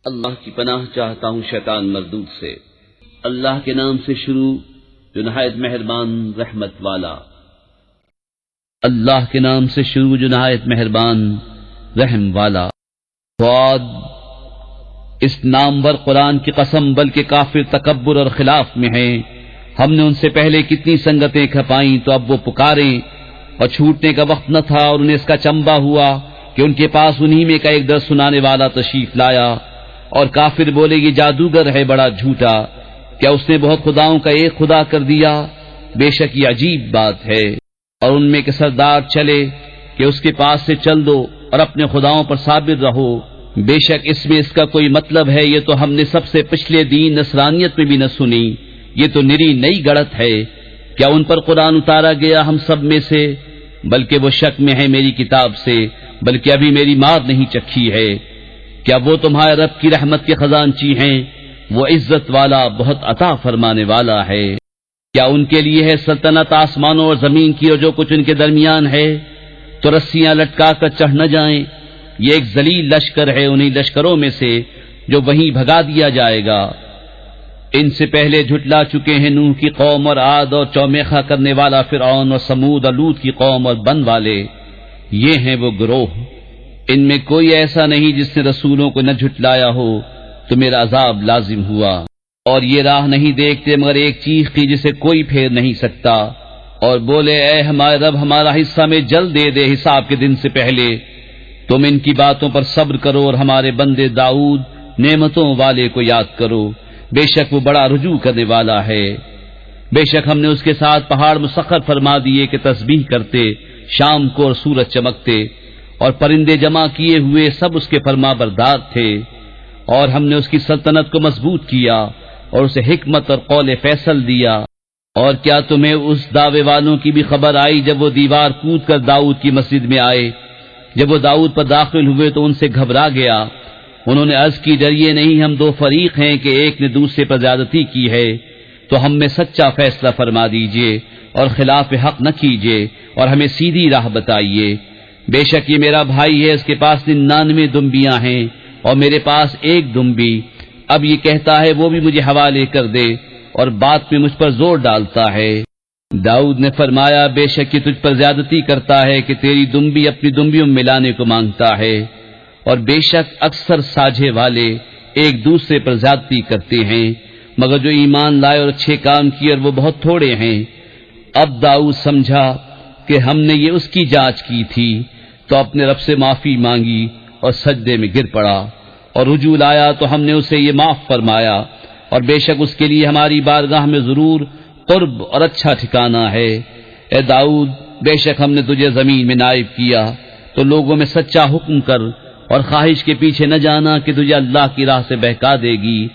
اللہ کی پناہ چاہتا ہوں شیطان مردود سے۔ اللہ کے نام سے شروع جو نہایت مہربان رحمت والا۔ اللہ کے نام سے شروع جو نہایت مہربان رحم والا۔ صاد، اس نامور قرآن کی قسم، بلکہ کافر تکبر اور خلاف میں ہیں۔ ہم نے ان سے پہلے کتنی سنگتیں کھپائیں تو اب وہ پکاریں، اور چھوٹنے کا وقت نہ تھا اور انہیں اس کا چمبا ہوا کہ ان کے پاس انہی میں کا ایک درس سنانے والا تشریف لایا۔ اور کافر بولے یہ جادوگر ہے بڑا جھوٹا، کیا اس نے بہت خداؤں کا ایک خدا کر دیا؟ بے شک یہ عجیب بات ہے۔ اور ان میں کے سردار چلے کہ اس کے پاس سے چل دو اور اپنے خداؤں پر صابر رہو، بے شک اس میں اس کا کوئی مطلب ہے، یہ تو ہم نے سب سے پچھلے دین نصرانیت میں بھی نہ سنی، یہ تو نری نئی گڑت ہے۔ کیا ان پر قرآن اتارا گیا ہم سب میں سے؟ بلکہ وہ شک میں ہے میری کتاب سے، بلکہ ابھی میری مار نہیں چکھی ہے۔ کیا وہ تمہارے رب کی رحمت کے خزانچی ہیں؟ وہ عزت والا بہت عطا فرمانے والا ہے۔ کیا ان کے لیے ہے سلطنت آسمانوں اور زمین کی اور جو کچھ ان کے درمیان ہے؟ تو رسیاں لٹکا کر چڑھ نہ جائیں۔ یہ ایک ذلیل لشکر ہے انہی لشکروں میں سے جو وہیں بھگا دیا جائے گا۔ ان سے پہلے جھٹلا چکے ہیں نوح کی قوم اور عاد اور چومیخا کرنے والا فرعون اور سمود اور لوط کی قوم اور بن والے، یہ ہیں وہ گروہ۔ ان میں کوئی ایسا نہیں جس نے رسولوں کو نہ جھٹلایا ہو تو میرا عذاب لازم ہوا۔ اور یہ راہ نہیں دیکھتے مگر ایک چیخ کی جسے کوئی پھیر نہیں سکتا، اور بولے اے ہمارے رب ہمارا حصہ میں جلد دے دے حساب کے دن سے پہلے۔ تم ان کی باتوں پر صبر کرو اور ہمارے بندے داؤد نعمتوں والے کو یاد کرو، بے شک وہ بڑا رجوع کرنے والا ہے۔ بے شک ہم نے اس کے ساتھ پہاڑ مسخر فرما دیے کہ تسبیح کرتے شام کو اور سورج چمکتے، اور پرندے جمع کیے ہوئے سب اس کے فرما بردار تھے۔ اور ہم نے اس کی سلطنت کو مضبوط کیا اور اسے حکمت اور قول فیصل دیا۔ اور کیا تمہیں اس دعوے والوں کی بھی خبر آئی جب وہ دیوار کود کر داؤد کی مسجد میں آئے؟ جب وہ داؤد پر داخل ہوئے تو ان سے گھبرا گیا۔ انہوں نے عرض کی ڈریے نہیں، ہم دو فریق ہیں کہ ایک نے دوسرے پر زیادتی کی ہے، تو ہم میں سچا فیصلہ فرما دیجئے اور خلاف حق نہ کیجئے اور ہمیں سیدھی راہ بتائیے۔ بے شک یہ میرا بھائی ہے، اس کے پاس 99 دمبیاں ہیں اور میرے پاس ایک دمبی۔ اب یہ کہتا ہے وہ بھی مجھے حوالے کر دے، اور بات میں مجھ پر زور ڈالتا ہے۔ داؤد نے فرمایا بے شک یہ تجھ پر زیادتی کرتا ہے کہ تیری دمبی اپنی دمبیوں میں ملانے کو مانگتا ہے، اور بے شک اکثر ساجھے والے ایک دوسرے پر زیادتی کرتے ہیں، مگر جو ایمان لائے اور اچھے کام کیے اور وہ بہت تھوڑے ہیں۔ اب داؤد سمجھا کہ ہم نے یہ اس کی جانچ کی تھی، تو اپنے رب سے معافی مانگی اور سجدے میں گر پڑا، اور رجوع لایا تو ہم نے اسے یہ معاف فرمایا، اور بے شک اس کے لیے ہماری بارگاہ میں ضرور قرب اور اچھا ٹھکانہ ہے۔ اے داؤد، بے شک ہم نے تجھے زمین میں نائب کیا، تو لوگوں میں سچا حکم کر اور خواہش کے پیچھے نہ جانا کہ تجھے اللہ کی راہ سے بہکا دے گی۔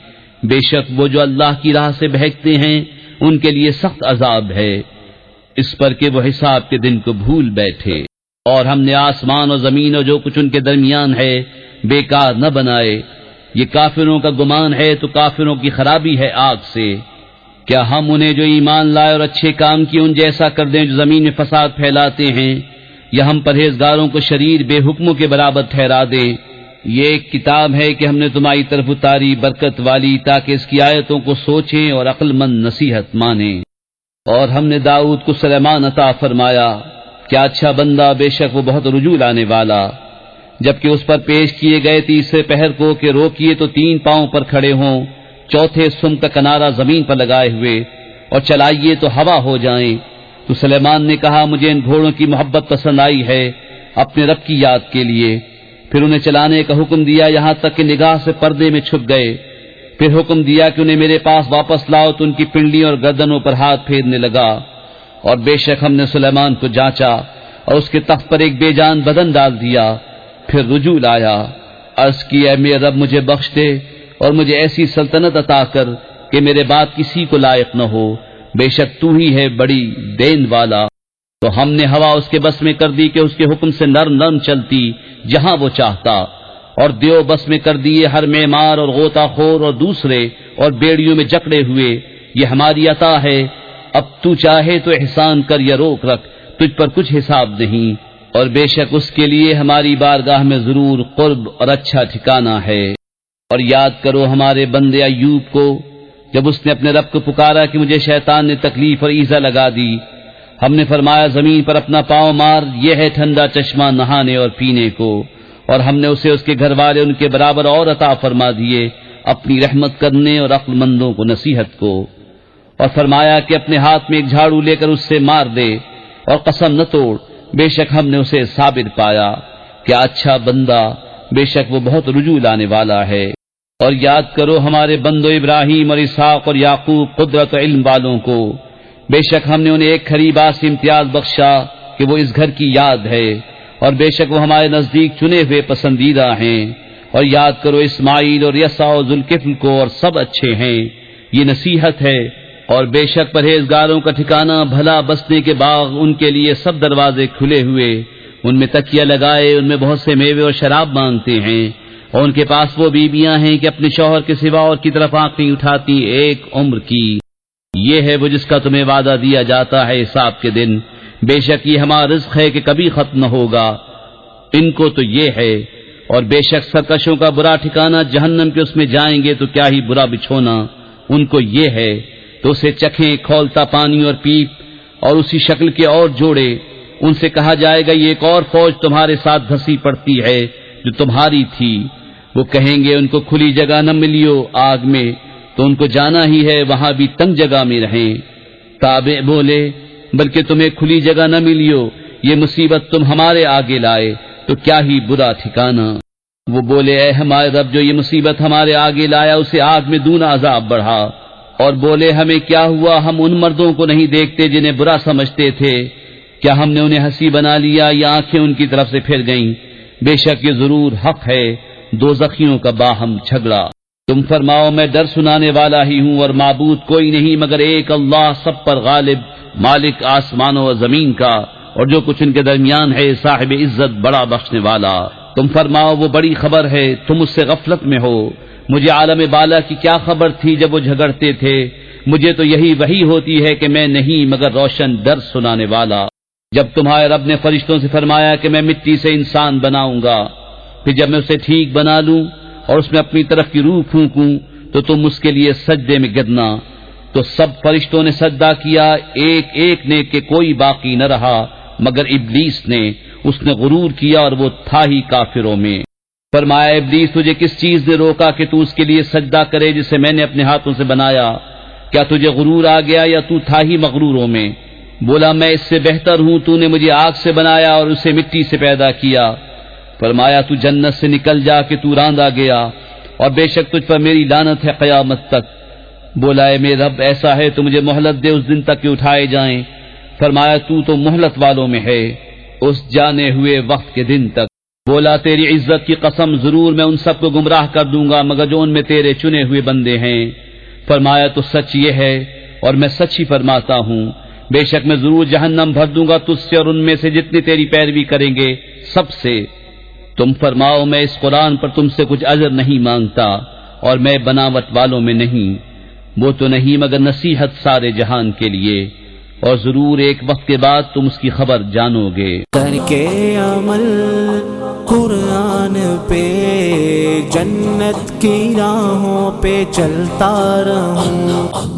بے شک وہ جو اللہ کی راہ سے بہکتے ہیں ان کے لیے سخت عذاب ہے، اس پر کہ وہ حساب کے دن کو بھول بیٹھے۔ اور ہم نے آسمان اور زمین اور جو کچھ ان کے درمیان ہے بیکار نہ بنائے۔ یہ کافروں کا گمان ہے تو کافروں کی خرابی ہے آگ سے۔ کیا ہم انہیں جو ایمان لائے اور اچھے کام کیے ان جیسا کر دیں جو زمین میں فساد پھیلاتے ہیں، یا ہم پرہیزگاروں کو شریر بے حکموں کے برابر ٹھہرا دیں؟ یہ ایک کتاب ہے کہ ہم نے تمہاری طرف اتاری برکت والی، تاکہ اس کی آیتوں کو سوچیں اور عقل مند نصیحت مانیں۔ اور ہم نے داؤد کو سلیمان عطا فرمایا، کیا اچھا بندہ، بے شک وہ بہت رجوع لانے والا۔ جبکہ اس پر پیش کیے گئے تیسرے پہر کو کہ روکیے تو 3 پاؤں پر کھڑے ہوں، چوتھے سم کا کنارہ زمین پر لگائے ہوئے، اور چلائیے تو ہوا ہو جائیں، تو سلیمان نے کہا مجھے ان گھوڑوں کی محبت پسند آئی ہے اپنے رب کی یاد کے لیے۔ پھر انہیں چلانے کا حکم دیا یہاں تک کہ نگاہ سے پردے میں چھپ گئے۔ پھر حکم دیا کہ انہیں میرے پاس واپس لاؤ، تو ان کی پنڈلیوں اور گردنوں پر ہاتھ پھیرنے لگا۔ اور بے شک ہم نے سلیمان کو جانچا اور اس کے تخت پر ایک بے جان بدن ڈال دیا۔ پھر رجوع لایا، عرض کی اے میرے رب مجھے بخش دے اور مجھے ایسی سلطنت عطا کر کہ میرے بعد کسی کو لائق نہ ہو، بے شک تو ہی ہے بڑی دین والا۔ تو ہم نے ہوا اس کے بس میں کر دی کہ اس کے حکم سے نرم نرم چلتی جہاں وہ چاہتا، اور دیو بس میں کر دیے ہر معمار اور غوطہ خور اور دوسرے اور بیڑیوں میں جکڑے ہوئے۔ یہ ہماری عطا ہے، اب تو چاہے تو احسان کر یا روک رکھ، تجھ پر کچھ حساب نہیں، اور بے شک اس کے لیے ہماری بارگاہ میں ضرور قرب اور اچھا ٹھکانہ ہے۔ اور یاد کرو ہمارے بندے ایوب کو، جب اس نے اپنے رب کو پکارا کہ مجھے شیطان نے تکلیف اور ایذا لگا دی، ہم نے فرمایا زمین پر اپنا پاؤں مار، یہ ہے ٹھنڈا چشمہ نہانے اور پینے کو، اور ہم نے اسے اس کے گھر والے ان کے برابر اور عطا فرما دیے، اپنی رحمت کرنے اور عقل مندوں کو نصیحت کو، اور فرمایا کہ اپنے ہاتھ میں ایک جھاڑو لے کر اس سے مار دے، اور قسم نہ توڑ، بے شک ہم نے اسے صابر پایا، کیا اچھا بندہ، بے شک وہ بہت رجوع لانے والا ہے۔ اور یاد کرو ہمارے بندوں ابراہیم اور اسحاق اور یعقوب قدرت و علم والوں کو، بے شک ہم نے انہیں ایک کھری بات سے امتیاز بخشا کہ وہ اس گھر کی یاد ہے، اور بے شک وہ ہمارے نزدیک چنے ہوئے پسندیدہ ہیں۔ اور یاد کرو اسماعیل اور یسع و ذوالکفل کو، اور سب اچھے ہیں، یہ نصیحت ہے۔ اور بے شک پرہیزگاروں کا ٹھکانہ بھلا بسنے کے باغ، ان کے لیے سب دروازے کھلے ہوئے، ان میں تکیہ لگائے، ان میں بہت سے میوے اور شراب مانگتے ہیں، اور ان کے پاس وہ بیویاں ہیں کہ اپنے شوہر کے سوا اور کی طرف آنکھ نہیں اٹھاتی ایک عمر کی۔ یہ ہے وہ جس کا تمہیں وعدہ دیا جاتا ہے حساب کے دن، بے شک یہ ہمارا رزق ہے کہ کبھی ختم نہ ہوگا، ان کو تو یہ ہے۔ اور بے شک سرکشوں کا برا ٹھکانہ جہنم کے، اس میں جائیں گے تو کیا ہی برا بچھونا، ان کو یہ ہے۔ تو اسے چکھیں کھولتا پانی اور پیپ، اور اسی شکل کے اور جوڑے، ان سے کہا جائے گا یہ ایک اور فوج تمہارے ساتھ دھسی پڑتی ہے جو تمہاری تھی۔ وہ کہیں گے ان کو کھلی جگہ نہ ملیو آگ میں، تو ان کو جانا ہی ہے وہاں بھی تنگ جگہ میں رہیں۔ تابع بولے بلکہ تمہیں کھلی جگہ نہ ملیو، یہ مصیبت تم ہمارے آگے لائے تو کیا ہی برا ٹھکانہ۔ وہ بولے اے ہمارے رب، جو یہ مصیبت ہمارے آگے لایا اسے آگ میں دونا عذاب بڑھا۔ اور بولے ہمیں کیا ہوا، ہم ان مردوں کو نہیں دیکھتے جنہیں برا سمجھتے تھے، کیا ہم نے انہیں ہنسی بنا لیا یا آنکھیں ان کی طرف سے پھر گئیں؟ بے شک یہ ضرور حق ہے دوزخیوں کا باہم جھگڑا۔ تم فرماؤ میں ڈر سنانے والا ہی ہوں، اور معبود کوئی نہیں مگر ایک اللہ، سب پر غالب، مالک آسمانوں و زمین کا اور جو کچھ ان کے درمیان ہے، صاحب عزت بڑا بخشنے والا۔ تم فرماؤ وہ بڑی خبر ہے، تم اس سے غفلت میں ہو۔ مجھے عالم بالا کی کیا خبر تھی جب وہ جھگڑتے تھے، مجھے تو یہی وحی ہوتی ہے کہ میں نہیں مگر روشن ڈر سنانے والا۔ جب تمہارے رب نے فرشتوں سے فرمایا کہ میں مٹی سے انسان بناؤں گا، پھر جب میں اسے ٹھیک بنا لوں اور اس میں اپنی طرف کی روح پھونکوں تو تم اس کے لیے سجدے میں گرنا، تو سب فرشتوں نے سجدہ کیا، ایک ایک نے کہ کوئی باقی نہ رہا مگر ابلیس نے، اس نے غرور کیا اور وہ تھا ہی کافروں میں۔ فرمایا ابلیس تجھے کس چیز نے روکا کہ تو اس کے لیے سجدہ کرے جسے میں نے اپنے ہاتھوں سے بنایا؟ کیا تجھے غرور آ گیا یا تو تھا ہی مغروروں میں؟ بولا میں اس سے بہتر ہوں، تو نے مجھے آگ سے بنایا اور اسے مٹی سے پیدا کیا۔ فرمایا تو جنت سے نکل جا کہ تو راندا گیا، اور بے شک تجھ پر میری لعنت ہے قیامت تک۔ بولا اے میرے رب ایسا ہے تو مجھے مہلت دے اس دن تک کہ اٹھائے جائیں۔ فرمایا تو مہلت والوں میں ہے، اس جانے ہوئے وقت کے دن تک۔ بولا تیری عزت کی قسم ضرور میں ان سب کو گمراہ کر دوں گا مگر جو ان میں تیرے چنے ہوئے بندے ہیں۔ فرمایا تو سچ یہ ہے اور میں سچ ہی فرماتا ہوں، بے شک میں ضرور جہنم بھر دوں گا تجھ سے اور ان میں سے جتنی تیری پیروی کریں گے سب سے۔ تم فرماؤ میں اس قرآن پر تم سے کچھ اجر نہیں مانگتا اور میں بناوٹ والوں میں نہیں، وہ تو نہیں مگر نصیحت سارے جہان کے لیے، اور ضرور ایک وقت کے بعد تم اس کی خبر جانو گے۔ کر کے عمل قرآن پہ جنت کی راہوں پہ چلتا رہوں۔